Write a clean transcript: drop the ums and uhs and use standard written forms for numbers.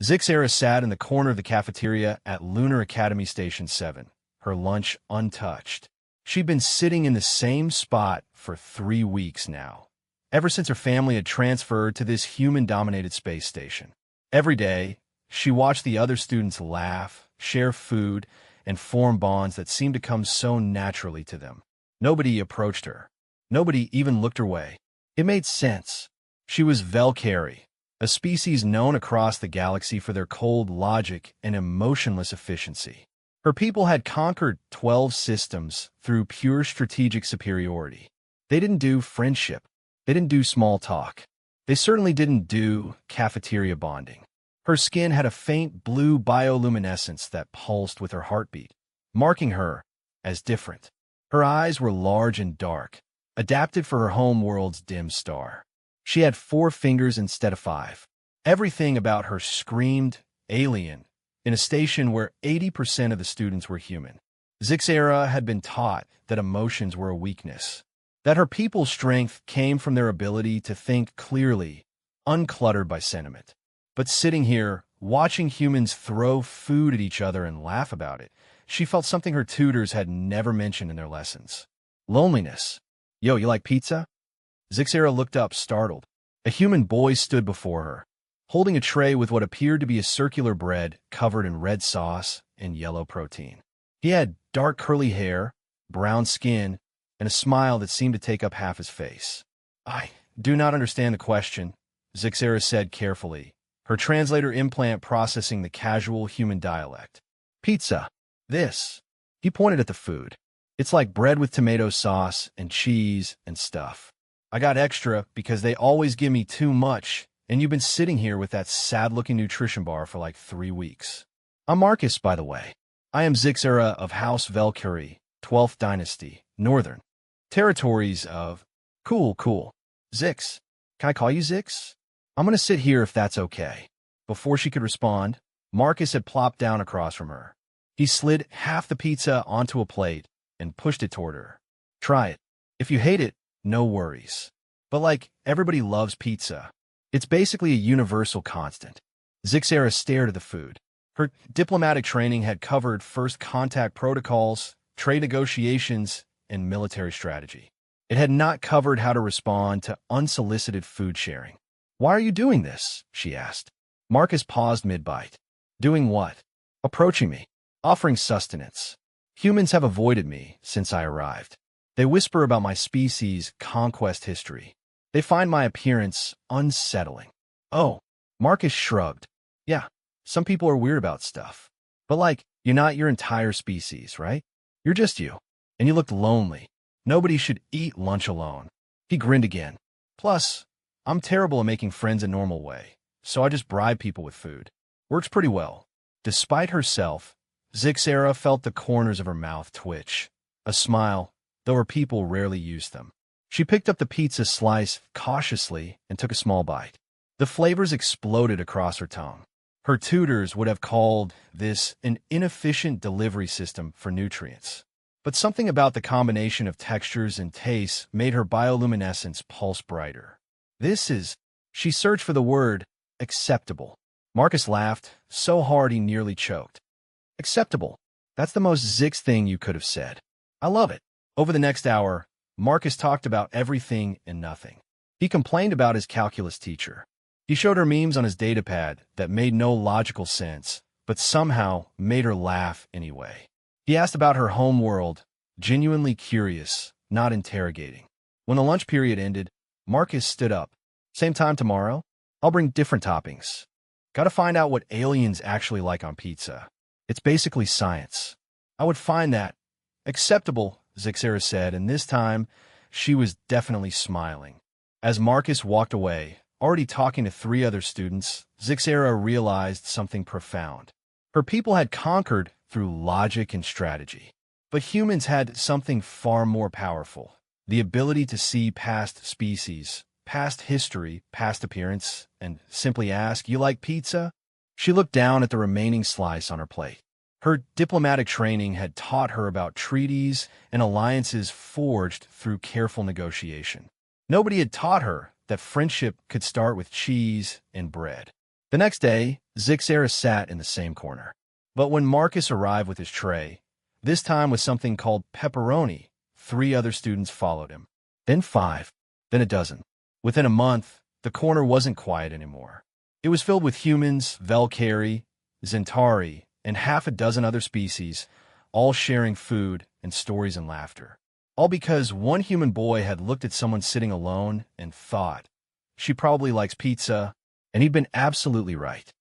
Zixera sat in the corner of the cafeteria at Lunar Academy Station 7, her lunch untouched. She'd been sitting in the same spot for 3 weeks now, ever since her family had transferred to this human-dominated space station. Every day, she watched the other students laugh, share food, and form bonds that seemed to come so naturally to them. Nobody approached her. Nobody even looked her way. It made sense. She was Valkyrie, a species known across the galaxy for their cold logic and emotionless efficiency. Her people had conquered 12 systems through pure strategic superiority. They didn't do friendship. They didn't do small talk. They certainly didn't do cafeteria bonding. Her skin had a faint blue bioluminescence that pulsed with her heartbeat, marking her as different. Her eyes were large and dark, adapted for her home world's dim star. She had 4 fingers instead of 5. Everything about her screamed alien in a station where 80% of the students were human. Zixera had been taught that emotions were a weakness, that her people's strength came from their ability to think clearly, uncluttered by sentiment. But sitting here, watching humans throw food at each other and laugh about it, she felt something her tutors had never mentioned in their lessons. Loneliness. Yo, you like pizza? Zixera looked up, startled. A human boy stood before her, holding a tray with what appeared to be a circular bread covered in red sauce and yellow protein. He had dark curly hair, brown skin, and a smile that seemed to take up half his face. I do not understand the question, Zixera said carefully, her translator implant processing the casual human dialect. Pizza. This. He pointed at the food. It's like bread with tomato sauce and cheese and stuff. I got extra because they always give me too much, and you've been sitting here with that sad-looking nutrition bar for like 3 weeks. I'm Marcus, by the way. I am Zixera of House Valkyrie, 12th Dynasty, Northern. Territories of... Cool. Zix. Can I call you Zix? I'm gonna sit here if that's okay. Before she could respond, Marcus had plopped down across from her. He slid half the pizza onto a plate and pushed it toward her. Try it. If you hate it, no worries. But like, everybody loves pizza. It's basically a universal constant. Zixera stared at the food. Her diplomatic training had covered first contact protocols, trade negotiations, and military strategy. It had not covered how to respond to unsolicited food sharing. Why are you doing this? She asked. Marcus paused mid-bite. Doing what? Approaching me. Offering sustenance. Humans have avoided me since I arrived. They whisper about my species' conquest history. They find my appearance unsettling. Oh, Marcus shrugged. Yeah, some people are weird about stuff. But like, you're not your entire species, right? You're just you. And you looked lonely. Nobody should eat lunch alone. He grinned again. Plus, I'm terrible at making friends a normal way, so I just bribe people with food. Works pretty well. Despite herself, Zixera felt the corners of her mouth twitch. A smile, though her people rarely used them. She picked up the pizza slice cautiously and took a small bite. The flavors exploded across her tongue. Her tutors would have called this an inefficient delivery system for nutrients. But something about the combination of textures and tastes made her bioluminescence pulse brighter. This is... She searched for the word acceptable. Marcus laughed so hard he nearly choked. Acceptable. That's the most Zix thing you could have said. I love it. Over the next hour, Marcus talked about everything and nothing. He complained about his calculus teacher. He showed her memes on his datapad that made no logical sense, but somehow made her laugh anyway. He asked about her home world, genuinely curious, not interrogating. When the lunch period ended, Marcus stood up. Same time tomorrow? I'll bring different toppings. Gotta find out what aliens actually like on pizza. It's basically science. I would find that acceptable, Zixera said, and this time she was definitely smiling. As Marcus walked away, already talking to 3 other students, Zixera realized something profound. Her people had conquered through logic and strategy. But humans had something far more powerful, the ability to see past species, past history, past appearance, and simply ask, "You like pizza?" She looked down at the remaining slice on her plate. Her diplomatic training had taught her about treaties and alliances forged through careful negotiation. Nobody had taught her that friendship could start with cheese and bread, The next day, Zixera sat in the same corner. But when Marcus arrived with his tray, this time with something called pepperoni, 3 other students followed him. Then 5, then a dozen. Within a month, the corner wasn't quiet anymore. It was filled with humans, Velcari, Zentari, and half a dozen other species, all sharing food and stories and laughter. All because one human boy had looked at someone sitting alone and thought, she probably likes pizza, and he'd been absolutely right.